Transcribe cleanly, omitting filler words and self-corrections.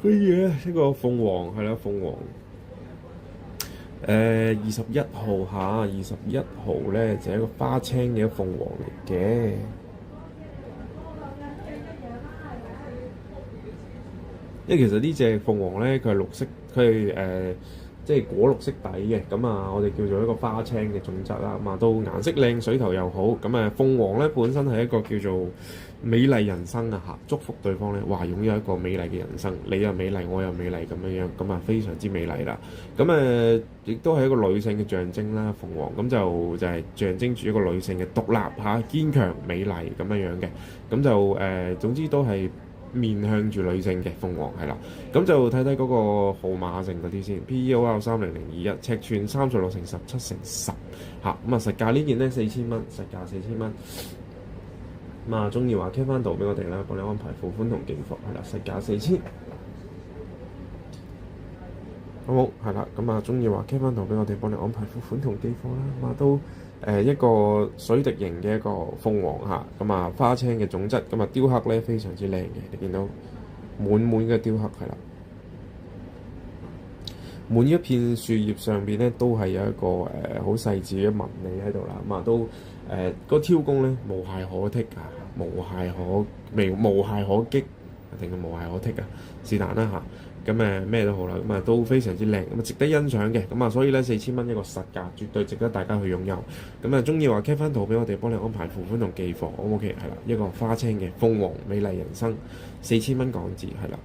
個嘢呢個鳳凰係啦，鳳凰。21號嚇，21號咧就係一個花青嘅鳳凰嚟嘅。因為其實呢隻鳳凰咧，佢係綠色，佢係即係果綠色底嘅。咁啊，我哋叫做一個花青嘅種質啦。咁啊，都顏色靚，水頭又好。咁啊，鳳凰咧本身係一個叫做美麗人生啊嚇，祝福對方咧，哇，擁有一個美麗嘅人生，你又美麗，我又美麗咁樣樣，咁啊非常之美麗啦。咁亦都係一個女性嘅象徵啦，鳳凰咁就係象徵住一個女性嘅獨立嚇、堅強、美麗咁樣樣嘅。咁就總之都係面向住女性嘅鳳凰係啦。咁就睇睇嗰個號碼性嗰啲先，PEOR 30021，尺寸36×17×10嚇。咁啊實價呢件咧4000蚊，實價4000蚊。咁啊，中意話 cap 翻圖俾我哋啦，幫你安排付款同寄貨係啦，實價4000，好冇係啦。咁啊，中意話 cap 翻圖俾我哋，幫你安排付款同寄貨啦。咁啊都一個水滴形嘅一個鳳凰嚇，咁啊花青嘅種質，咁啊雕刻咧非常之靚嘅，你見到滿嘅雕刻係啦，滿一片樹葉上邊咧都係有一個好細緻嘅紋理喺度啦。咁啊都個挑工咧無懈可擊啊，無懈可擊定係無懈可擊啊，是但啦嚇。咁咩都好啦，咁啊都非常之靚，咁啊值得欣賞嘅。咁啊所以咧4000蚊一個實價，絕對值得大家去擁有。咁啊中意話 cap 翻圖俾我哋，幫你安排付款同寄貨，O 唔 OK？係啦，一個花青嘅鳳凰美麗人生，4000蚊港紙係啦。